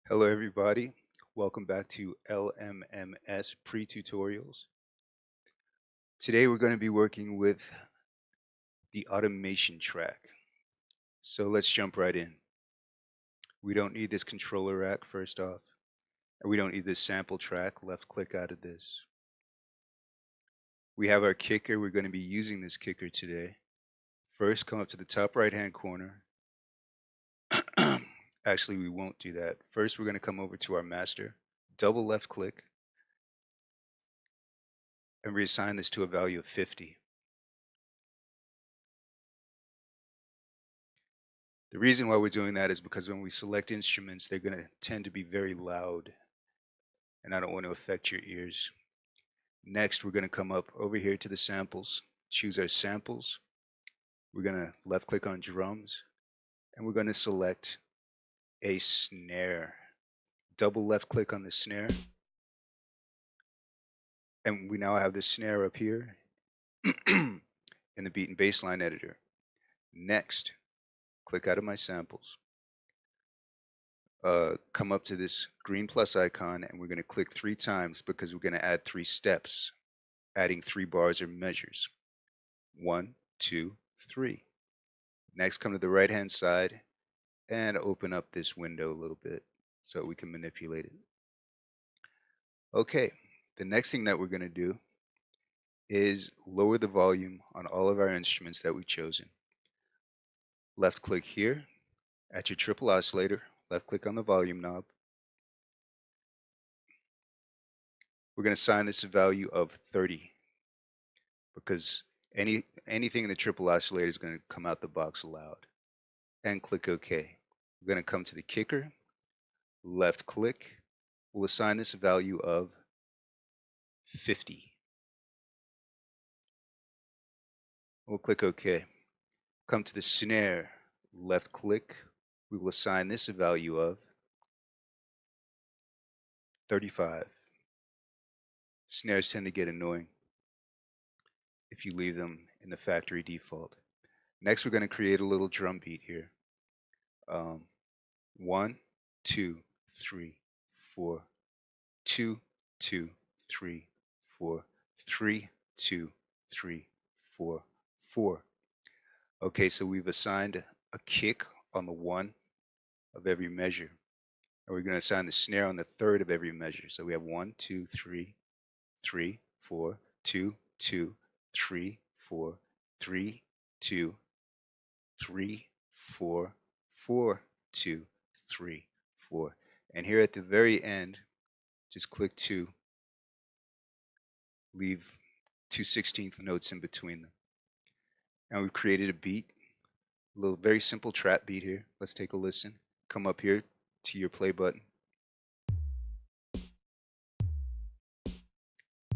Hello everybody, welcome back to LMMS pre-tutorials. Today we're going to be working with the automation track. So let's jump right in. We don't need this controller rack first off, and we don't need this sample track. Left click out of this. We have our kicker. We're going to be using this kicker today. First, come up to the top right hand corner. Actually, we won't do that. First, we're going to come over to our master, double left click, and reassign this to a value of 50. The reason why we're doing that is because when we select instruments, they're going to tend to be very loud, and I don't want to affect your ears. Next, we're going to come up over here to the samples, choose our samples. We're going to left click on drums, and we're going to select a snare. Double left click on the snare, and we now have the snare up here in the beat and bass line editor. Next, click out of my samples. Come up to this green plus icon, and we're going to click 3 times because we're going to add 3 steps, adding 3 bars or measures. 1, 2, 3. Next, come to the right hand side and open up this window a little bit so we can manipulate it. Okay, the next thing that we're going to do is lower the volume on all of our instruments that we've chosen. Left click here at your triple oscillator, left click on the volume knob. We're going to assign this a value of 30 because anything in the triple oscillator is going to come out the box loud. And click OK. We're going to come to the kicker, left click. We'll assign this a value of 50. We'll click OK. Come to the snare, left click. We will assign this a value of 35. Snares tend to get annoying if you leave them in the factory default. Next, we're going to create a little drum beat here. 1, 2, 3, 4, 2, 2, 3, 4, 3, 2, 3, 4, 4. Okay, so we've assigned a kick on the 1 of every measure. And we're going to assign the snare on the 3rd of every measure. So we have 1, 2, 3, 3, 4, 2, 2, 3, 4, 3, 2, 3, 4, 4, 2, 3, 4. And here at the very end, just click 2. Leave 2 16th notes in between them. And we've created a beat, a little very simple trap beat here. Let's take a listen. Come up here to your play button.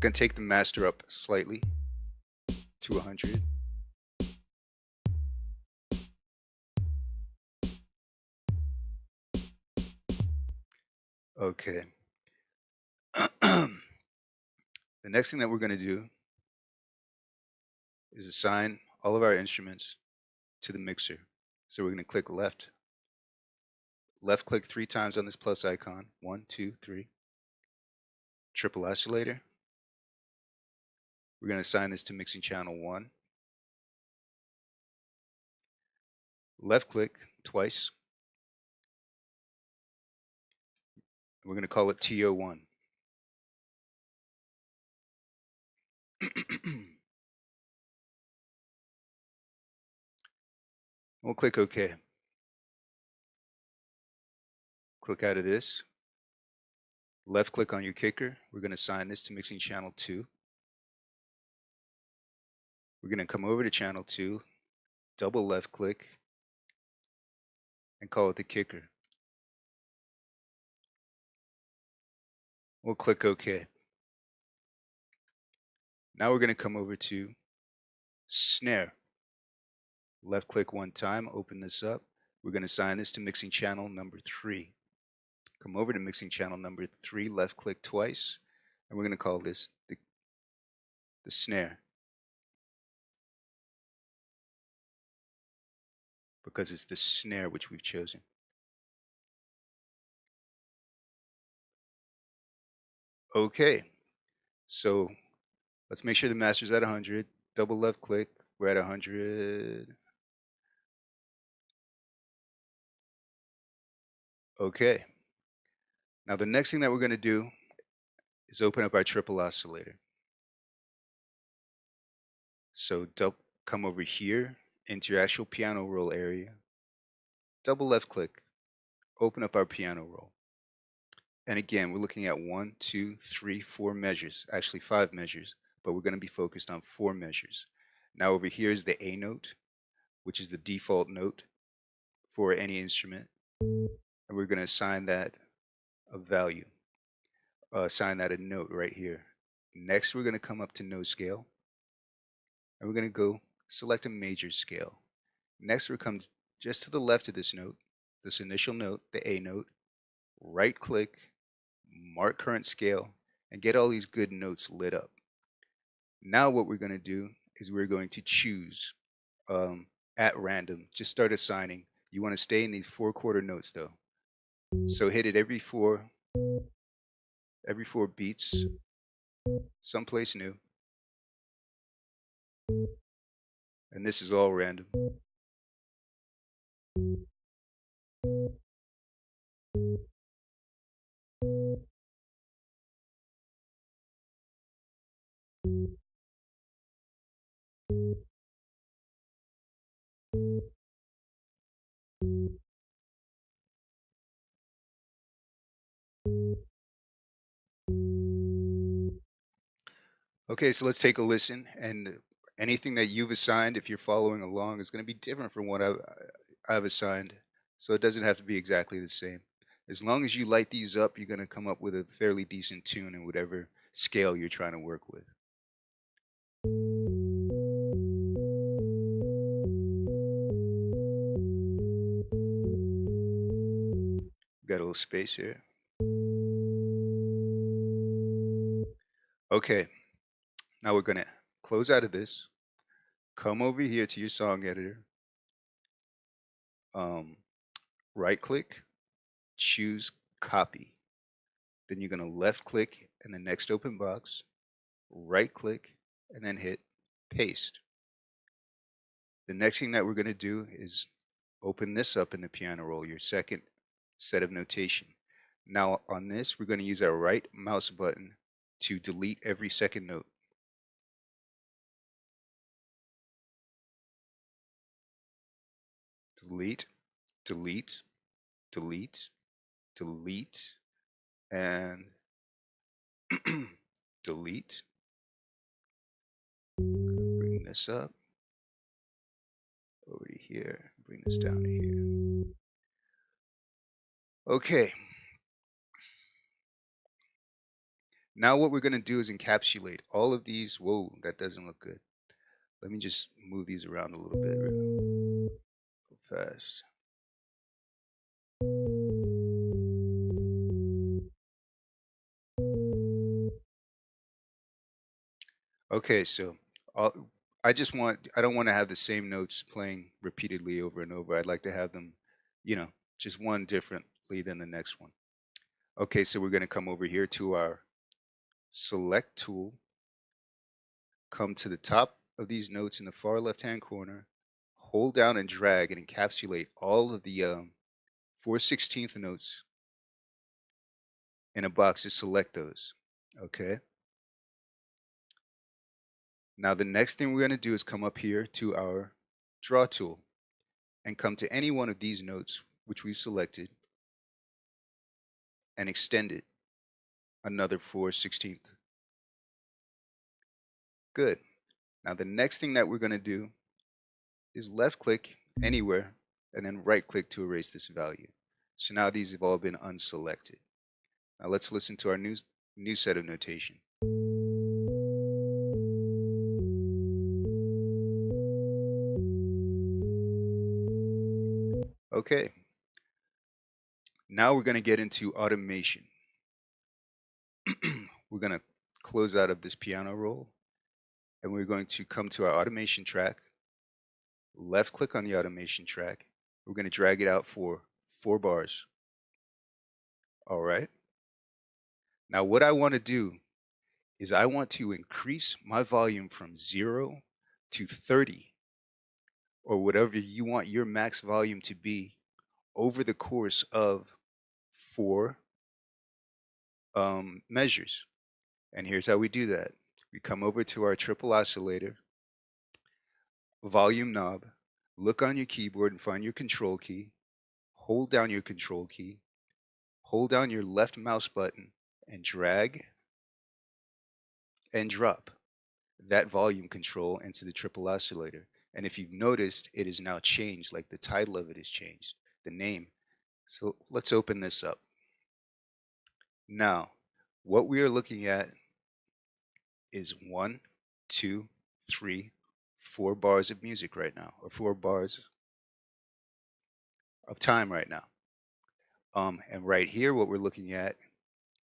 Gonna take the master up slightly to 100. Okay. The next thing that we're going to do is assign all of our instruments to the mixer. So we're going to click left click 3 times on this plus icon. 1, 2, 3. Triple oscillator. We're going to assign this to mixing channel 1. Left click twice. We're going to call it TO1. We'll click OK. Click out of this. Left click on your kicker. We're going to assign this to mixing channel 2. We're going to come over to channel 2, double left click, and call it the kicker. We'll click OK. Now we're going to come over to snare. Left click 1 time, open this up. We're going to assign this to mixing channel number 3. Come over to mixing channel number 3, left click twice, and we're going to call this the snare, because it's the snare which we've chosen. Okay, so let's make sure the master's at 100. Double left click, we're at 100. Okay, now the next thing that we're going to do is open up our triple oscillator. So come over here into your actual piano roll area, double left click, open up our piano roll. And again, we're looking at 1, 2, 3, 4 measures, actually 5 measures, but we're going to be focused on 4 measures. Now over here is the A note, which is the default note for any instrument. And we're going to assign that a value, assign that a note right here. Next, we're going to come up to note scale, and we're going to go select a major scale. Next, we'll come just to the left of this note, this initial note, the A note, right click, mark current scale, and get all these good notes lit up. Now what we're going to do is we're going to choose at random, just start assigning. You want to stay in these 4/4 notes though. So hit it every four beats, someplace new. And this is all random. Okay, so let's take a listen, and anything that you've assigned, if you're following along, is going to be different from what I've assigned. So it doesn't have to be exactly the same. As long as you light these up, you're going to come up with a fairly decent tune in whatever scale you're trying to work with. Got a little space here. Okay, now we're going to close out of this. Come over here to your song editor. Right click, choose copy. Then you're going to left click in the next open box, right click, and then hit paste. The next thing that we're going to do is open this up in the piano roll, your second set of notation. Now on this, we're going to use our right mouse button to delete every second note. Delete, delete, delete, delete, and delete. Bring this up over to here, bring this down to here. Okay. Now what we're going to do is encapsulate all of these. Whoa, that doesn't look good. Let me just move these around a little bit real fast. Okay, so I don't want to have the same notes playing repeatedly over and over. I'd like to have them, just one differently than the next one. Okay, so we're going to come over here to our select tool, come to the top of these notes in the far left-hand corner, hold down and drag and encapsulate all of the 4/16 notes in a box to select those. Okay. Now the next thing we're going to do is come up here to our draw tool and come to any one of these notes which we've selected and extend it another 4/16. Good. Now the next thing that we're going to do is left click anywhere and then right click to erase this value. So now these have all been unselected. Now let's listen to our new set of notation. Okay. Now we're going to get into automation. We're going to close out of this piano roll, and we're going to come to our automation track, left click on the automation track. We're going to drag it out for 4 bars. All right. Now what I want to do is I want to increase my volume from 0 to 30, or whatever you want your max volume to be, over the course of 4 measures. And here's how we do that. We come over to our triple oscillator, volume knob, look on your keyboard and find your control key, hold down your control key, hold down your left mouse button, and drag and drop that volume control into the triple oscillator. And if you've noticed, it is now changed, like the title of it is changed, the name. So let's open this up. Now, what we are looking at is 1, 2, 3, 4 bars of music right now, or 4 bars of time right now. And right here, what we're looking at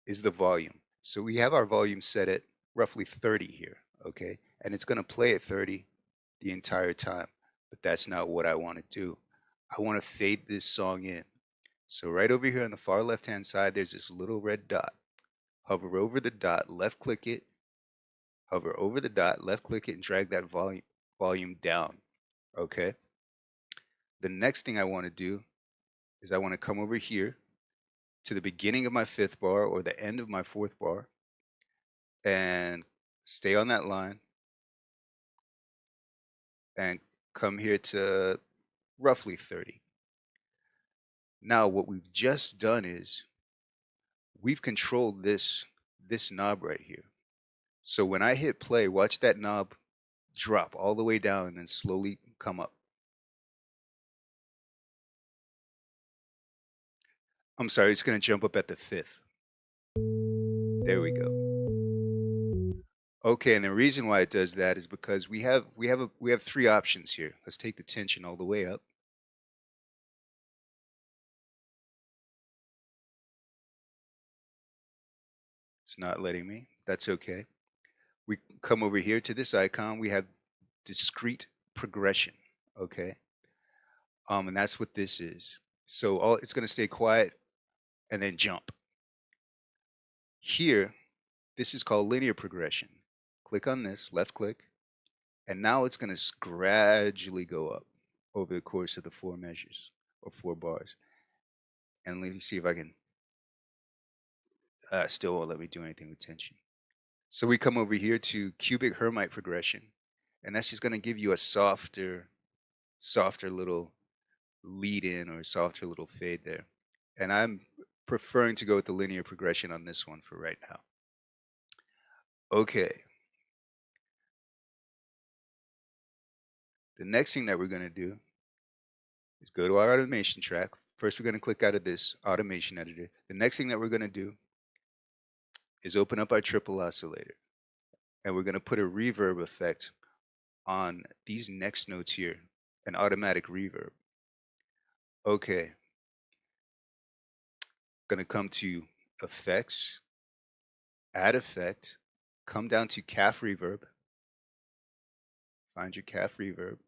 is the volume. So we have our volume set at roughly 30 here, okay? And it's gonna play at 30 the entire time, but that's not what I wanna do. I wanna fade this song in. So right over here on the far left-hand side, there's this little red dot. Hover over the dot, left click it, hover over the dot, left click it, and drag that volume down, okay? The next thing I wanna do is I wanna come over here to the beginning of my 5th bar or the end of my 4th bar and stay on that line and come here to roughly 30. Now what we've just done is we've controlled this knob right here. So when I hit play, watch that knob drop all the way down and then slowly come up. I'm sorry, it's going to jump up at the 5th. There we go. Okay, and the reason why it does that is because we have 3 options here. Let's take the tension all the way up. It's not letting me. That's okay. We come over here to this icon. We have discrete progression. Okay. And that's what this is. So it's going to stay quiet and then jump. Here, this is called linear progression. Click on this, left click, and now it's going to gradually go up over the course of the 4 measures or 4 bars. And let me see if I can, still won't let me do anything with tension. So we come over here to cubic Hermite progression, and that's just going to give you a softer little lead in or softer little fade there. And I'm preferring to go with the linear progression on this one for right now. Okay. The next thing that we're going to do is go to our automation track. First, we're going to click out of this automation editor. The next thing that we're going to do is open up our triple oscillator. And we're going to put a reverb effect on these next notes here, an automatic reverb. Okay. Going to come to effects, add effect, come down to calf reverb, find your calf reverb,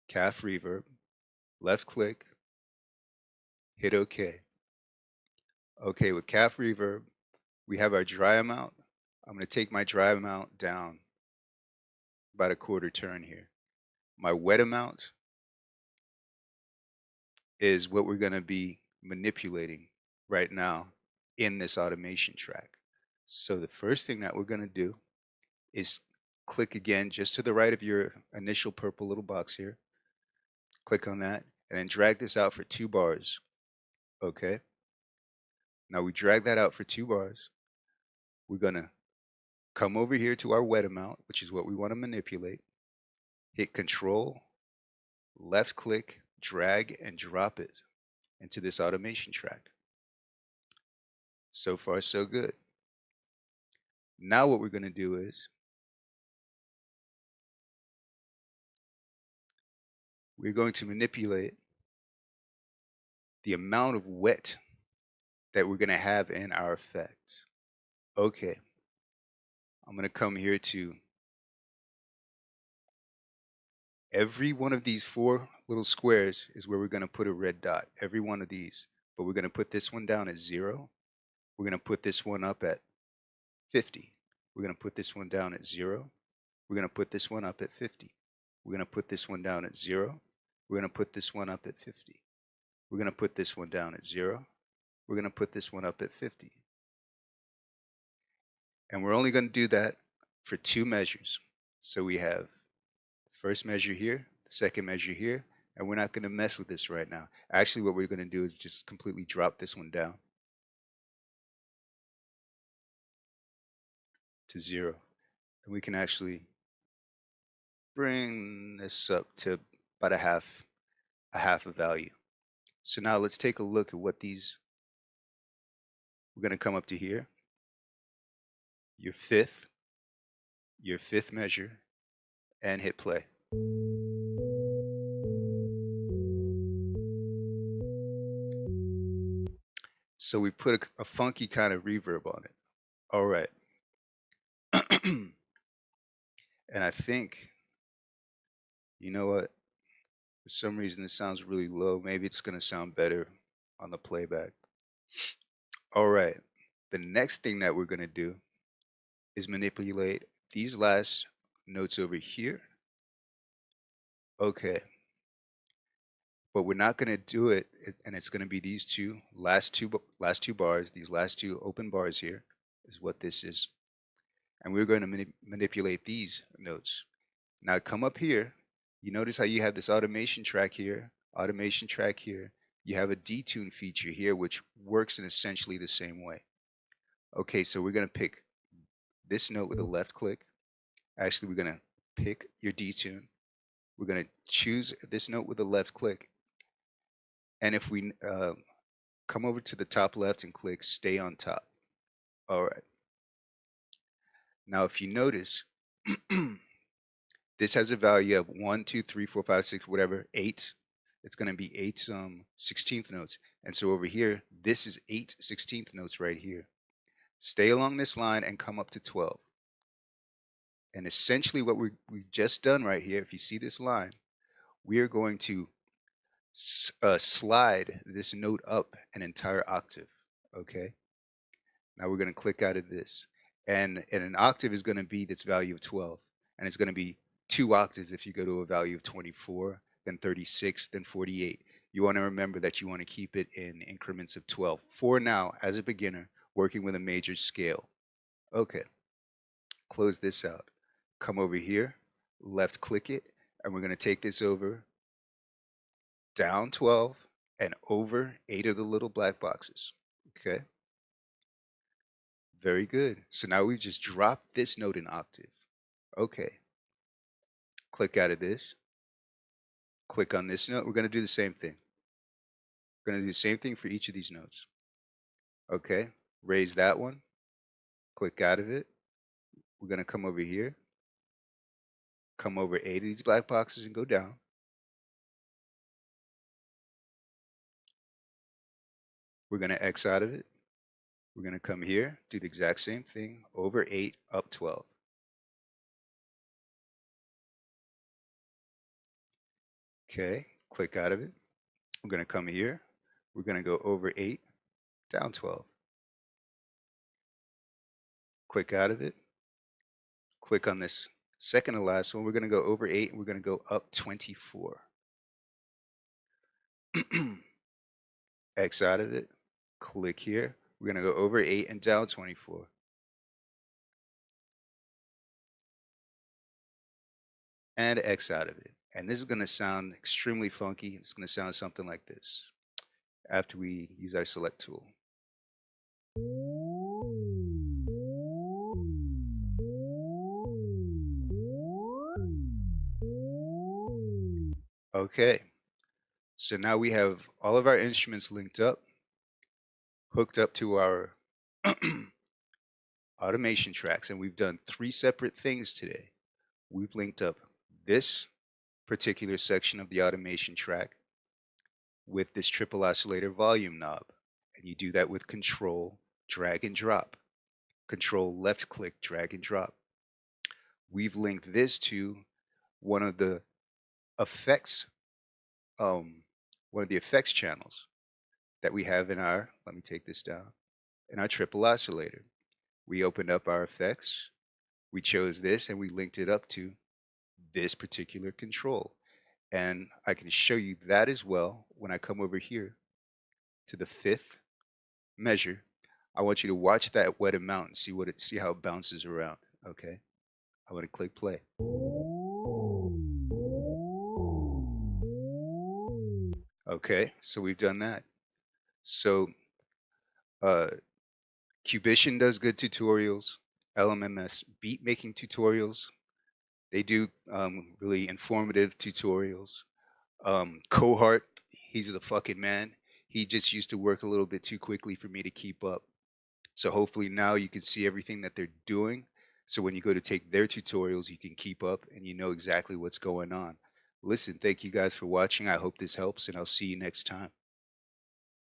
calf reverb, left click, hit OK. Okay, with calf reverb, we have our dry amount. I'm going to take my dry amount down about a quarter turn here. My wet amount is what we're going to be manipulating right now in this automation track. So the first thing that we're going to do is click again just to the right of your initial purple little box here. Click on that and then drag this out for 2 bars. Okay. Now we drag that out for 2 bars. We're going to come over here to our wet amount, which is what we want to manipulate. Hit Control, left click, drag and drop it into this automation track. So far, so good. Now what we're going to do is we're going to manipulate the amount of wet that we're going to have in our effect. Okay. I'm going to come here to every one of these 4 little squares is where we're going to put a red dot. Every one of these. but we're going to put this one down at 0. We're going to put this one up at 50. We're going to put this one down at 0. We're going to put this one up at 50. We're going to put this one down at 0. We're going to put this one up at 50. We're going to put this one down at 0. We're going to put this one up at 50. And we're only going to do that for 2 measures. So we have the first measure here, the second measure here, and we're not going to mess with this right now. Actually, what we're going to do is just completely drop this one down to 0. And we can actually bring this up to about a half a value. So now let's take a look at what these, we're going to come up to here, your fifth measure, and hit play. So we put a funky kind of reverb on it. All right. And I think, you know what? For some reason, this sounds really low. Maybe it's going to sound better on the playback. All right. The next thing that we're going to do is manipulate these last notes over here. Okay. But we're not going to do it, and it's going to be these last two bars, these last 2 open bars here is what this is. And we're going to manipulate these notes. Now come up here. You notice how you have this automation track here, You have a detune feature here, which works in essentially the same way. Okay, so we're going to pick this note with a left click. Actually, we're going to pick your detune. We're going to choose this note with a left click. And if we come over to the top left and click stay on top. All right. Now, if you notice, this has a value of 1, 2, 3, 4, 5, 6, whatever, 8. It's going to be 8 16th notes. And so over here, this is 8 16th notes right here. Stay along this line and come up to 12. And essentially what we've just done right here, if you see this line, we are going to slide this note up an entire octave. Okay. Now we're going to click out of this. And an octave is going to be this value of 12. And it's going to be 2 octaves if you go to a value of 24, then 36, then 48. You want to remember that you want to keep it in increments of 12. For now, as a beginner, working with a major scale. Okay. Close this out. Come over here, left click it, and we're going to take this over down 12 and over 8 of the little black boxes. Okay. Very good. So now we just dropped this note in octave. Okay. Click out of this. Click on this note. We're going to do the same thing. We're going to do the same thing for each of these notes. Okay. Raise that one. Click out of it. We're going to come over here. Come over 8 of these black boxes and go down. We're going to X out of it. We're going to come here, do the exact same thing, over 8, up 12. Okay, click out of it. We're going to come here. We're going to go over 8, down 12. Click out of it. Click on this second to last one. We're going to go over 8, and we're going to go up 24. X out of it. Click here. We're going to go over 8 and down 24. And X out of it. And this is going to sound extremely funky. It's going to sound something like this after we use our select tool. Okay, so now we have all of our instruments linked up, hooked up to our automation tracks, and we've done 3 separate things today. We've linked up this particular section of the automation track with this triple oscillator volume knob, and you do that with control, drag and drop, control left click, drag and drop. We've linked this to one of the effects channels. that we have in our, let me take this down, in our triple oscillator. We opened up our effects, we chose this, and we linked it up to this particular control. And I can show you that as well when I come over here to the fifth measure. I want you to watch that wet amount and see how it bounces around. Okay, I want to click play. Okay, so we've done that. So Cubition does good tutorials. LMMS beat making tutorials. They do really informative tutorials. Cohart, he's the fucking man. He just used to work a little bit too quickly for me to keep up. So hopefully now you can see everything that they're doing. So when you go to take their tutorials, you can keep up and you know exactly what's going on. Listen, thank you guys for watching. I hope this helps, and I'll see you next time.